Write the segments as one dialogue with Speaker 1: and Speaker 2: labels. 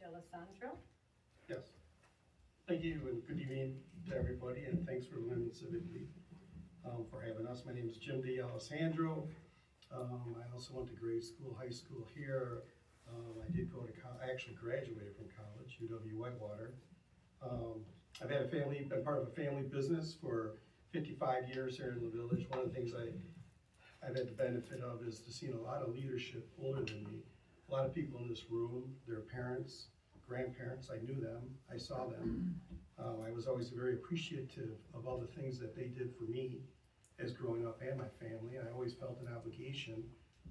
Speaker 1: Alessandro.
Speaker 2: Yes. Thank you and good evening to everybody, and thanks for London Civic League for having us. My name is Jim D. Alessandro. I also went to grade school, high school here. I did go to I actually graduated from college, UW-Whitewater. I've had been part of a family business for 55 years here in the village. One of the things I've had the benefit of is to see a lot of leadership older than me. A lot of people in this room, their parents, grandparents, I knew them, I saw them. I was always very appreciative of all the things that they did for me as growing up and my family. I always felt an obligation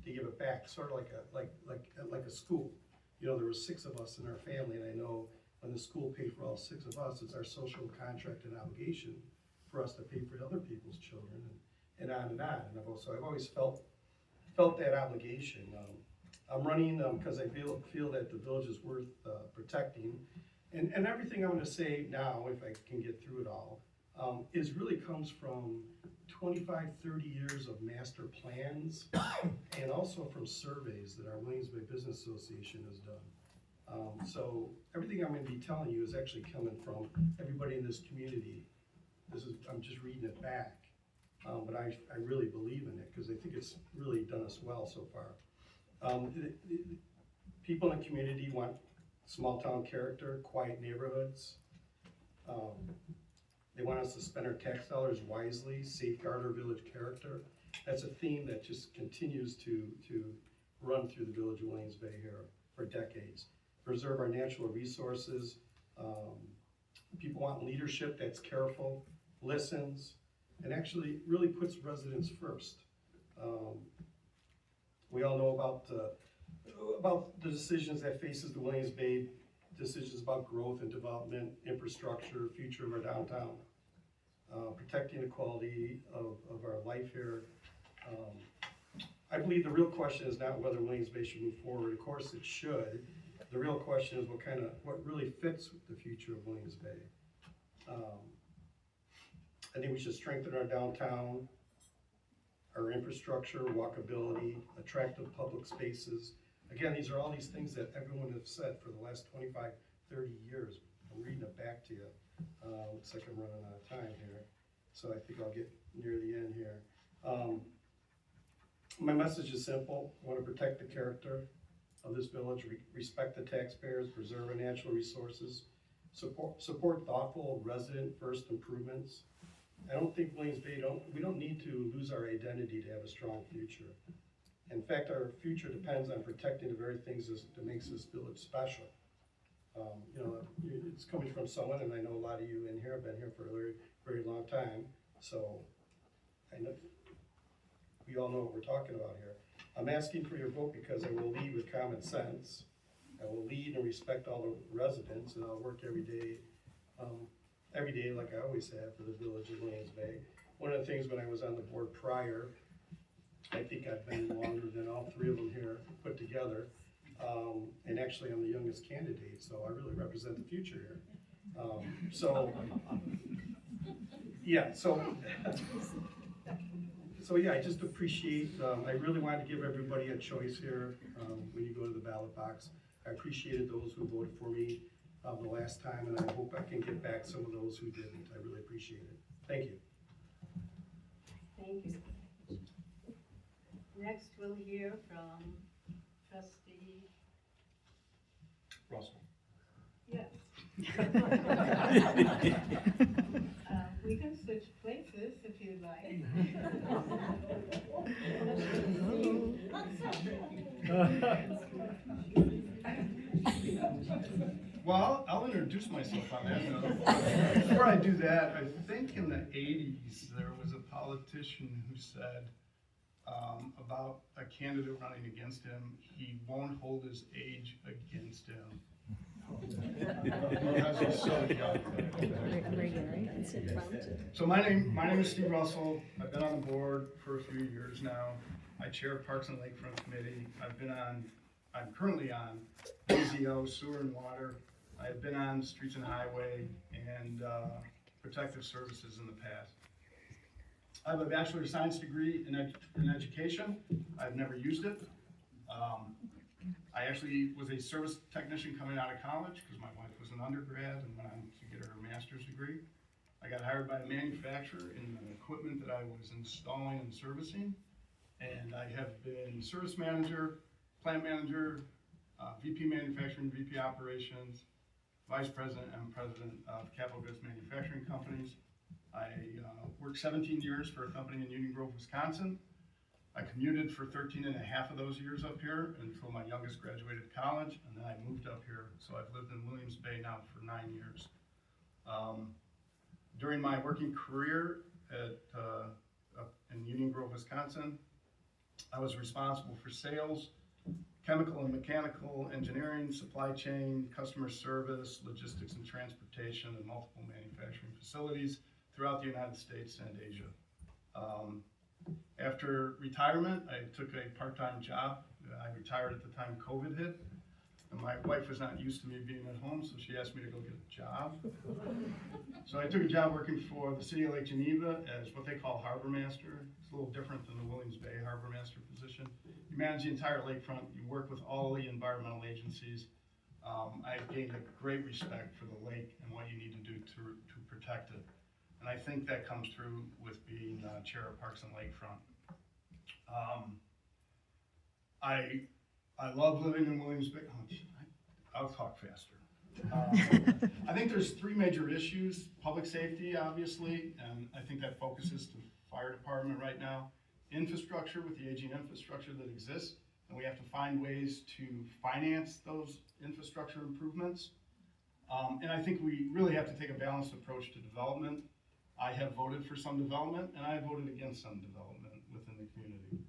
Speaker 2: to give it back, sort of like a school. You know, there were 6 of us in our family, and I know when the school paid for all 6 of us, it's our social contract and obligation for us to pay for other people's children, and on and on. And I've always felt that obligation. I'm running because I feel that the village is worth protecting. And everything I'm going to say now, if I can get through it all, really comes from 25, 30 years of master plans and also from surveys that our Williams Bay Business Association has done. So everything I'm going to be telling you is actually coming from everybody in this community. I'm just reading it back, but I really believe in it because I think it's really done us well so far. People in the community want small town character, quiet neighborhoods. They want us to spend our tax dollars wisely, safeguard our village character. That's a theme that just continues to run through the village of Williams Bay here for decades. Preserve our natural resources. People want leadership that's careful, listens, and actually really puts residents first. We all know about the decisions that faces the Williams Bay, decisions about growth and development, infrastructure, future of our downtown, protecting the quality of our life here. I believe the real question is not whether Williams Bay should move forward. Of course it should. The real question is what really fits with the future of Williams Bay. I think we should strengthen our downtown, our infrastructure, walkability, attractive public spaces. Again, these are all these things that everyone has said for the last 25, 30 years. I'm reading it back to you. Looks like I'm running out of time here. So I think I'll get near the end here. My message is simple. I want to protect the character of this village, respect the taxpayers, preserve our natural resources, support thoughtful resident-first improvements. I don't think Williams Bay, we don't need to lose our identity to have a strong future. In fact, our future depends on protecting the very things that makes this village special. You know, it's coming from someone, and I know a lot of you in here have been here for a very, very long time, so I know we all know what we're talking about here. I'm asking for your vote because I will lead with common sense. I will lead and respect all the residents, and I'll work every day like I always have for the village of Williams Bay. One of the things when I was on the board prior, I think I've been longer than all 3 of them here put together. And actually I'm the youngest candidate, so I really represent the future here. Yeah, I just appreciate, I really wanted to give everybody a choice here when you go to the ballot box. I appreciated those who voted for me the last time, and I hope I can get back some of those who didn't. I really appreciate it. Thank you.
Speaker 1: Thank you. Next, we'll hear from Trustee
Speaker 3: Russell.
Speaker 1: Yes. We can switch places if you'd like.
Speaker 3: Well, I'll introduce myself on that note. Before I do that, I think in the 80s there was a politician who said about a candidate running against him, he won't hold his age against him. Because he's so young. So my name is Steve Russell. I've been on the board for a few years now. I chair Parks and Lakefront Committee. I'm currently on AZO, Sewer and Water. I've been on Streets and Highway and Protective Services in the past. I have a Bachelor of Science degree in education. I've never used it. I actually was a service technician coming out of college because my wife was an undergrad and went on to get her master's degree. I got hired by a manufacturer in the equipment that I was installing and servicing. And I have been service manager, plant manager, VP manufacturing, VP operations, vice president and president of capital goods manufacturing companies. I worked 17 years for a company in Union Grove, Wisconsin. I commuted for 13 and a half of those years up here until my youngest graduated college, and then I moved up here. So I've lived in Williams Bay now for 9 years. During my working career up in Union Grove, Wisconsin, I was responsible for sales, chemical and mechanical engineering, supply chain, customer service, logistics and transportation, and multiple manufacturing facilities throughout the United States and Asia. After retirement, I took a part-time job. I retired at the time COVID hit. And my wife was not used to me being at home, so she asked me to go get a job. So I took a job working for the City of Lake Geneva as what they call Harbor Master. It's a little different than the Williams Bay Harbor Master position. You manage the entire lakefront, you work with all the environmental agencies. I gained a great respect for the lake and what you need to do to protect it. And I think that comes through with being chair of Parks and Lakefront. I love living in Williams Bay. I'll talk faster. I think there's three major issues. Public safety, obviously, and I think that focuses to fire department right now. Infrastructure with the aging infrastructure that exists, and we have to find ways to finance those infrastructure improvements. And I think we really have to take a balanced approach to development. I have voted for some development, and I have voted against some development within the community.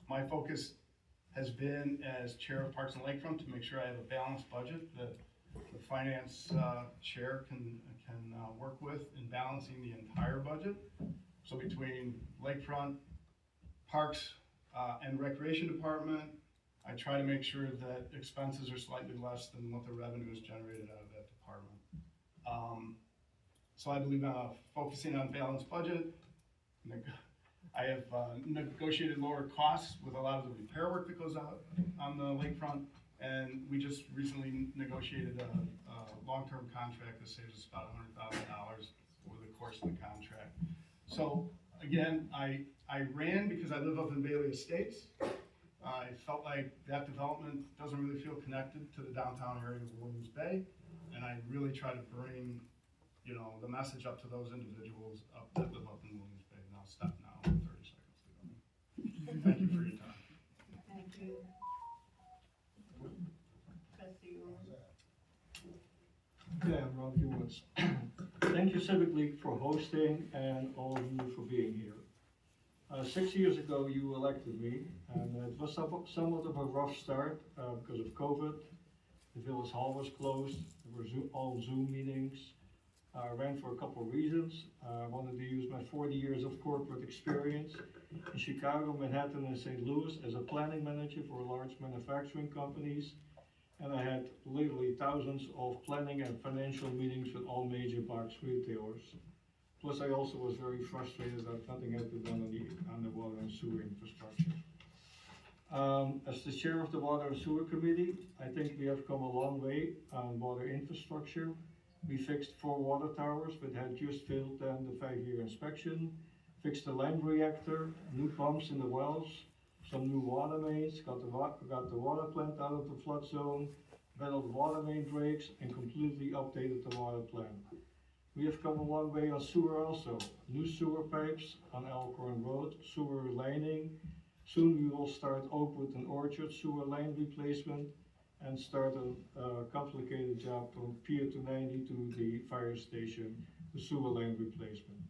Speaker 3: My focus has been as chair of Parks and Lakefront to make sure I have a balanced budget that the finance chair can work with in balancing the entire budget. So between Lakefront, Parks, and Recreation Department, I try to make sure that expenses are slightly less than what the revenue is generated out of that department. So I believe focusing on balanced budget. I have negotiated lower costs with a lot of the repair work that goes out on the lakefront, and we just recently negotiated a long-term contract that saves us about $100,000 over the course of the contract. So again, I ran because I live up in Bailey Estates. I felt like that development doesn't really feel connected to the downtown area of Williams Bay, and I really try to bring, the message up to those individuals that live up in Williams Bay. And I'll stop now. 30 seconds to go. Thank you for your time.
Speaker 1: Thank you. Trustee Roy.
Speaker 4: Yeah, I'm Rob Hewitts. Thank you Civic League for hosting and all of you for being here. 6 years ago you elected me, and it was somewhat of a rough start because of COVID. The village hall was closed, there were all Zoom meetings. I ran for a couple of reasons. I wanted to use my 40 years of corporate experience in Chicago, Manhattan, and St. Louis as a planning manager for large manufacturing companies. And I had literally thousands of planning and financial meetings with all major box retailers. Plus, I also was very frustrated that nothing had been done on the water and sewer infrastructure. As the chair of the Water and Sewer Committee, I think we have come a long way on water infrastructure. We fixed 4 water towers that had just failed then the 5-year inspection, fixed the land reactor, new pumps in the wells, some new water mains, got the water plant out of the flood zone, vetted water main breaks, and completely updated the water plant. We have come a long way on sewer also. New sewer pipes on Elkhorn Road, sewer lining. Soon we will start Oakwood and Orchard sewer line replacement and start a complicated job from Pier 290 to the fire station, the sewer line replacement.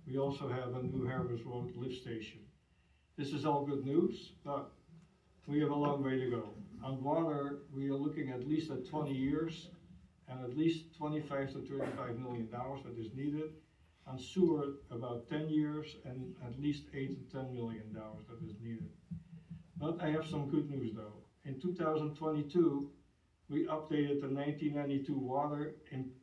Speaker 4: We also have a new Harris Road lift station. This is all good news, but we have a long way to go. On water, we are looking at least at 20 years and at least $25 to $35 million that is needed. On sewer, about 10 years and at least $8 to $10 million that is needed. But I have some good news though. In 2022, we updated the 1992 water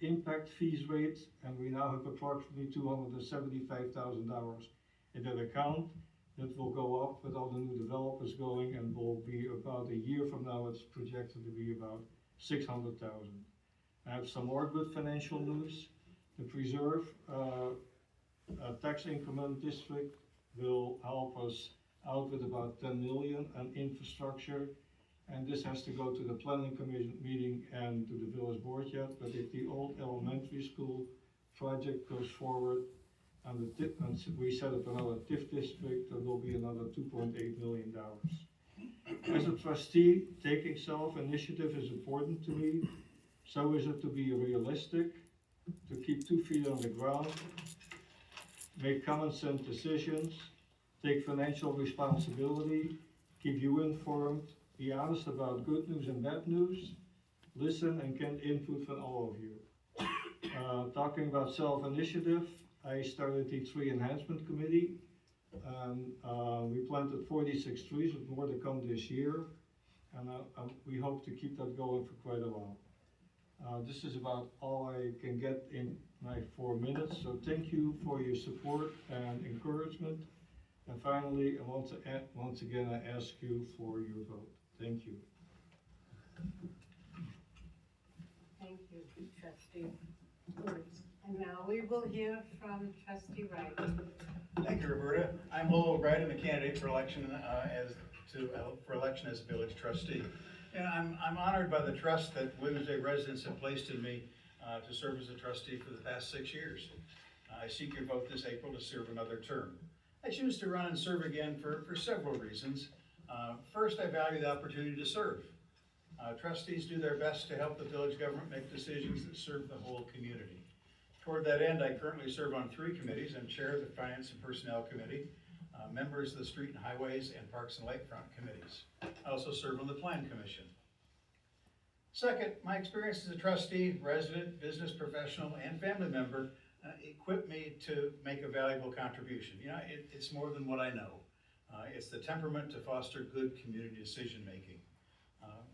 Speaker 4: impact fees rates, and we now have approximately $275,000 in that account, That will go up with all the new developers going, and will be about a year from now, it's projected to be about 600,000. I have some more good financial news. The Preserve tax increment district will help us out with about 10 million on infrastructure. And this has to go to the planning commission meeting and to the village board yet, but if the old elementary school project goes forward, and we set up another TIF district, there will be another $2.8 million. As a trustee, taking self-initiative is important to me. So is it to be realistic, to keep 2 feet on the ground, make common sense decisions, take financial responsibility, keep you informed, be honest about good news and bad news, listen and get input from all of you. Talking about self-initiative, I started the tree enhancement committee. We planted 46 trees with more to come this year, and we hope to keep that going for quite a while. This is about all I can get in my 4 minutes, so thank you for your support and encouragement. And finally, once again, I ask you for your vote. Thank you.
Speaker 1: Thank you, Trustee Woods. And now we will hear from Trustee Wright.
Speaker 5: Thank you, Roberta. I'm Lowell Wright. I'm a candidate for election for election as a village trustee. And I'm honored by the trust that Williams Bay residents have placed in me to serve as a trustee for the past 6 years. I seek your vote this April to serve another term. I choose to run and serve again for several reasons. First, I value the opportunity to serve. Trustees do their best to help the village government make decisions that serve the whole community. Toward that end, I currently serve on 3 committees. I'm chair of the Finance and Personnel Committee, members of the Street and Highways and Parks and Lakefront Committees. I also serve on the Plan Commission. Second, my experience as a trustee, resident, business professional, and family member equipped me to make a valuable contribution. You know, it's more than what I know. It's the temperament to foster good community decision-making.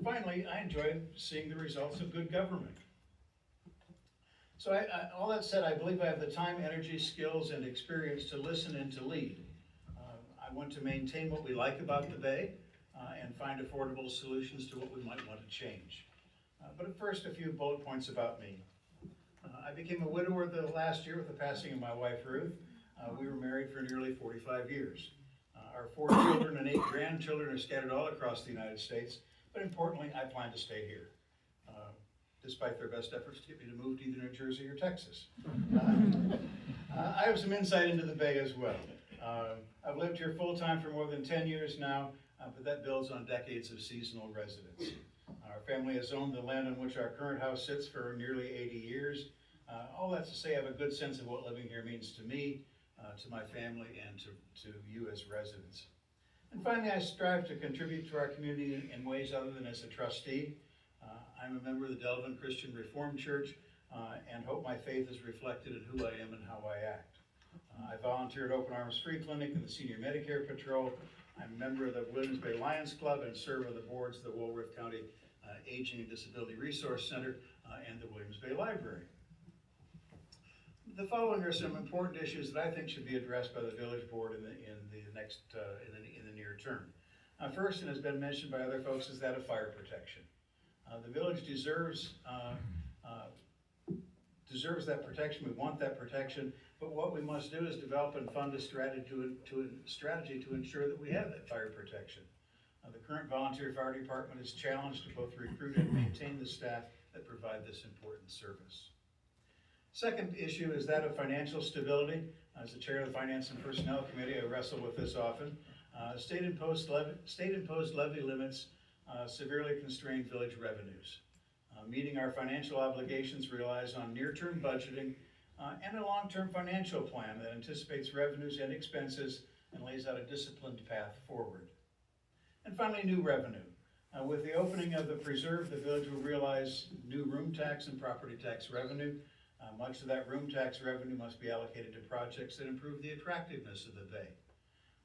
Speaker 5: Finally, I enjoy seeing the results of good government. So all that said, I believe I have the time, energy, skills, and experience to listen and to lead. I want to maintain what we like about the Bay and find affordable solutions to what we might want to change. But at first, a few bullet points about me. I became a widower the last year with the passing of my wife, Ruth. We were married for nearly 45 years. Our 4 children and 8 grandchildren are scattered all across the United States, but importantly, I plan to stay here, despite their best efforts to get me to move to either New Jersey or Texas. I have some insight into the Bay as well. I've lived here full-time for more than 10 years now, but that builds on decades of seasonal residence. Our family has owned the land on which our current house sits for nearly 80 years. All that's to say, I have a good sense of what living here means to me, to my family, and to you as residents. And finally, I strive to contribute to our community in ways other than as a trustee. I'm a member of the Delavan Christian Reformed Church and hope my faith is reflected in who I am and how I act. I volunteer at Open Arms Free Clinic and the Senior Medicare Patrol. I'm a member of the Williams Bay Lions Club and serve on the boards of the Woolworth County Aging and Disability Resource Center and the Williams Bay Library. The following are some important issues that I think should be addressed by the village board in the near term. First, and has been mentioned by other folks, is that of fire protection. The village deserves that protection. We want that protection, but what we must do is develop and fund a strategy to ensure that we have that fire protection. The current volunteer fire department is challenged to both recruit and maintain the staff that provide this important service. Second issue is that of financial stability. As the chair of the Finance and Personnel Committee, I wrestle with this often. State-imposed levy limits severely constrain village revenues. Meeting our financial obligations relies on near-term budgeting and a long-term financial plan that anticipates revenues and expenses and lays out a disciplined path forward. And finally, new revenue. With the opening of the preserve, the village will realize new room tax and property tax revenue. Much of that room tax revenue must be allocated to projects that improve the attractiveness of the Bay.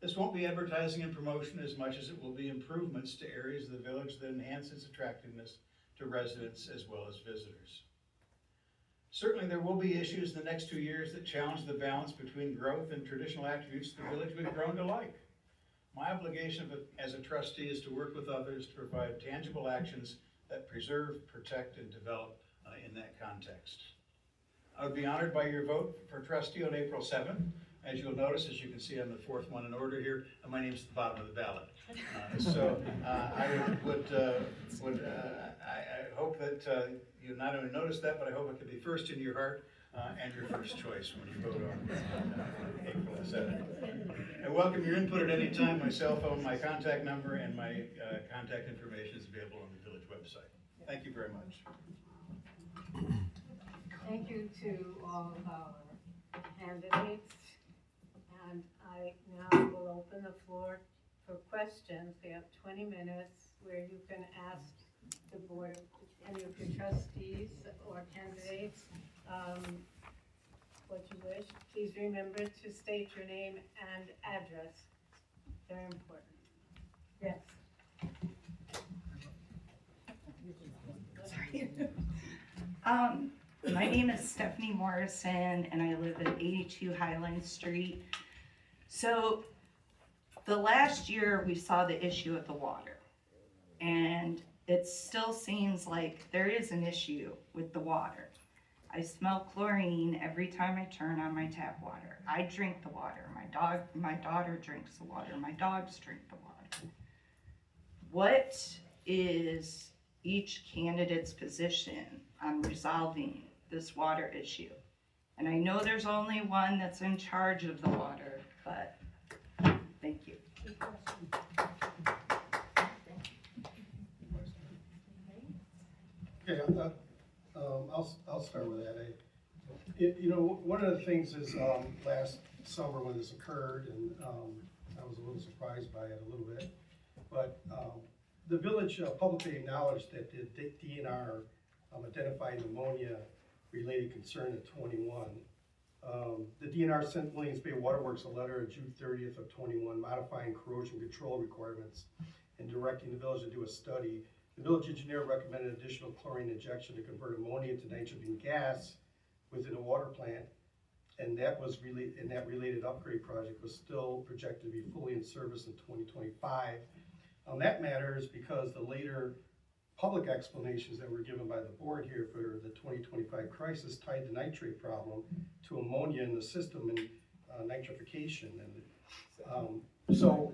Speaker 5: This won't be advertising and promotion as much as it will be improvements to areas of the village that enhance its attractiveness to residents as well as visitors. Certainly there will be issues in the next 2 years that challenge the balance between growth and traditional attributes the village we've grown to like. My obligation as a trustee is to work with others to provide tangible actions that preserve, protect, and develop in that context. I would be honored by your vote for trustee on April 7th. As you'll notice, as you can see, I'm the fourth one in order here, and my name's at the bottom of the ballot. I hope that you not only notice that, but I hope it could be first in your heart and your first choice when you vote on April 7th. I welcome your input at any time. My cell phone, my contact number, and my contact information is available on the village website. Thank you very much.
Speaker 1: Thank you to all of our candidates. And I now will open the floor for questions. We have 20 minutes where you can ask the board, any of your trustees or candidates, what you wish. Please remember to state your name and address. Very important. Yes.
Speaker 6: Sorry. My name is Stephanie Morrison, and I live at 82 Highland Street. So, the last year we saw the issue of the water, and it still seems like there is an issue with the water. I smell chlorine every time I turn on my tap water. I drink the water. My daughter drinks the water. My dogs drink the water. What is each candidate's position on resolving this water issue? And I know there's only one that's in charge of the water, but thank you.
Speaker 2: Okay, I'll start with that. You know, one of the things is, last summer when this occurred, and I was a little surprised by it a little bit, but the village publicly acknowledged that the DNR identified pneumonia-related concern at 21. The DNR sent Williams Bay Waterworks a letter on June 30th of 21 modifying corrosion control requirements and directing the village to do a study. The village engineer recommended additional chlorine injection to convert ammonia to nitrogen gas within a water plant, and that related upgrade project was still projected to be fully in service in 2025. That matters because the later public explanations that were given by the board here for the 2025 crisis tied the nitrate problem to ammonia in the system and nitrification. And so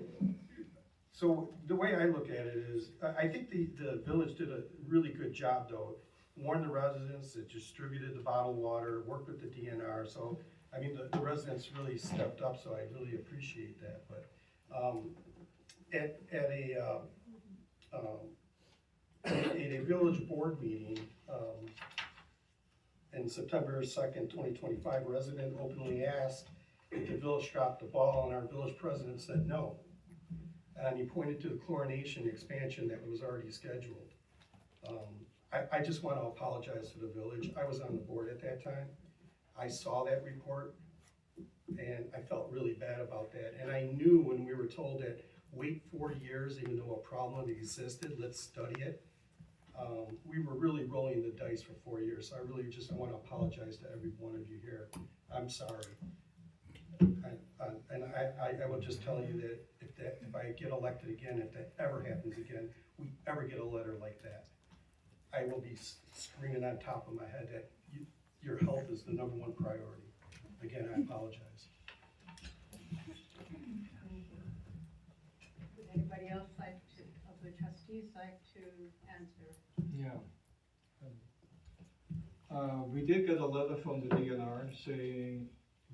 Speaker 2: the way I look at it is, I think the village did a really good job though. Warned the residents, it distributed the bottled water, worked with the DNR. So, I mean, the residents really stepped up, so I really appreciate that. But at a village board meeting in September 2nd, 2025, a resident openly asked if the village dropped the ball, and our village president said no. And he pointed to the chlorination expansion that was already scheduled. I just want to apologize to the village. I was on the board at that time. I saw that report, and I felt really bad about that. And I knew when we were told that wait 4 years, even though a problem existed, let's study it. We were really rolling the dice for 4 years. So I really just want to apologize to every one of you here. I'm sorry. And I will just tell you that if I get elected again, if that ever happens again, we ever get a letter like that, I will be screaming on top of my head that your health is the #1 priority. Again, I apologize.
Speaker 1: Would anybody else like to, of the trustees, like to answer?
Speaker 4: Yeah. We did get a letter from the DNR saying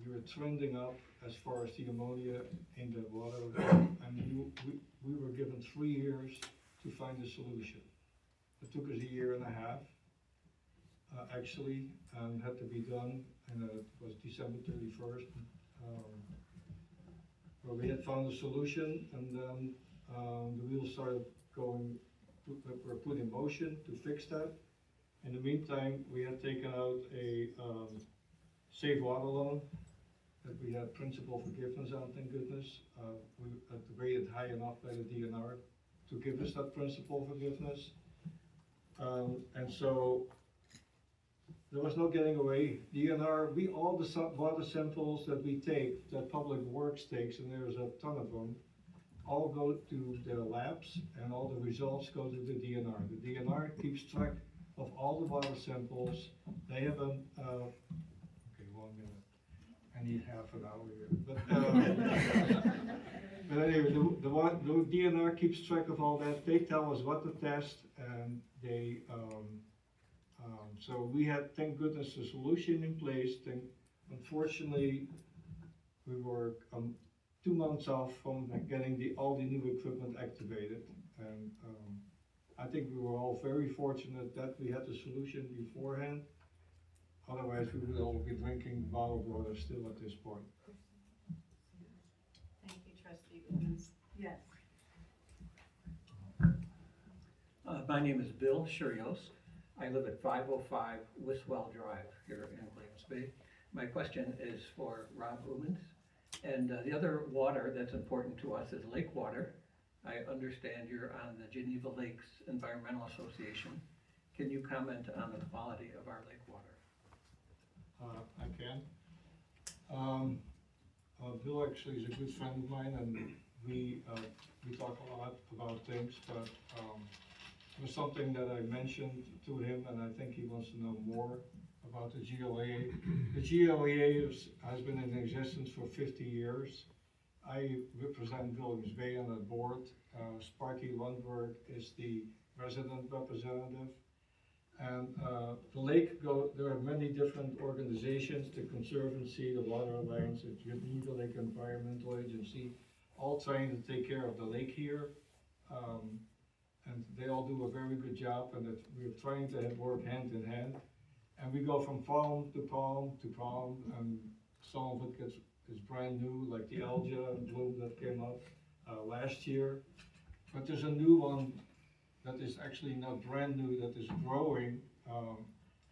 Speaker 4: you're trending up as far as the ammonia in the water, and we were given 3 years to find a solution. It took us 1.5 years, actually, and had to be done, and it was December 31st. Where we had found a solution, and then the wheels started were put in motion to fix that. In the meantime, we had taken out a safe water loan that we had principal forgiveness on, thank goodness. We had rated high enough by the DNR to give us that principal forgiveness. And so there was no getting away. DNR, all the water samples that we take, that Public Works takes, and there's a ton of them, all go to the labs and all the results go to the DNR. The DNR keeps track of all the water samples. They have an, okay, 1 minute. I need half an hour here. But anyway, the DNR keeps track of all that. They tell us what to test, and they, so we had, thank goodness, a solution in place. Unfortunately, we were 2 months off from getting all the new equipment activated. And I think we were all very fortunate that we had the solution beforehand. Otherwise, we would all be drinking bottled water still at this point.
Speaker 1: Thank you, Trustee Williams. Yes.
Speaker 7: My name is Bill Shurios. I live at 505 Wiswell Drive here in Williams-Bay. My question is for Rob Umans. And the other water that's important to us is lake water. I understand you're on the Geneva Lakes Environmental Association. Can you comment on the quality of our lake water?
Speaker 4: I can. Bill actually is a good friend of mine, and we talk a lot about things, but it was something that I mentioned to him, and I think he wants to know more about the GLA. The GLA has been in existence for 50 years. I represent Williams Bay on the board. Sparky Lundberg is the resident representative. And the lake, there are many different organizations, the Conservancy, the Water Alliance, the Geneva Lake Environmental Agency, all trying to take care of the lake here. And they all do a very good job, and that we're trying to work hand in hand. And we go from palm to palm to palm, and some of it is brand new, like the algae bloom that came up last year. But there's a new one that is actually not brand new, that is growing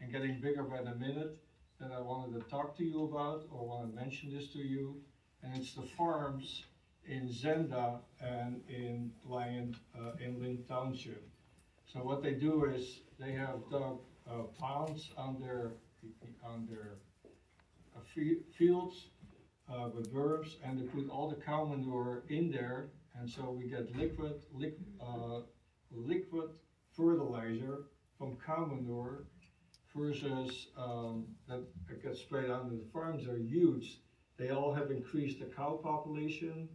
Speaker 4: and getting bigger by the minute, that I wanted to talk to you about, or want to mention this to you. And it's the farms in Zenda and in Lynn Township. So what they do is they have dug ponds on their fields with verbs, and they put all the cow manure in there, and so we get liquid fertilizer from cow manure versus that gets sprayed on the farms. Are huge. They all have increased the cow population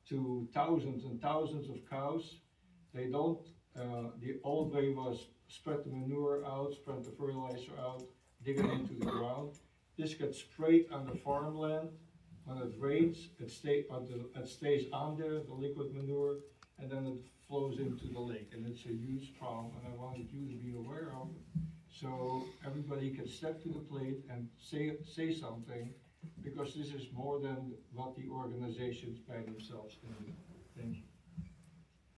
Speaker 4: to thousands and thousands of cows. They don't, the old way was spread the manure out, spread the fertilizer out, dig it into the ground. This gets sprayed on the farmland. When it rains, it stays on there, the liquid manure, and then it flows into the lake. And it's a huge problem, and I wanted you to be aware of it. So everybody can step to the plate and say something, because this is more than what the organizations by themselves can do. Thank you.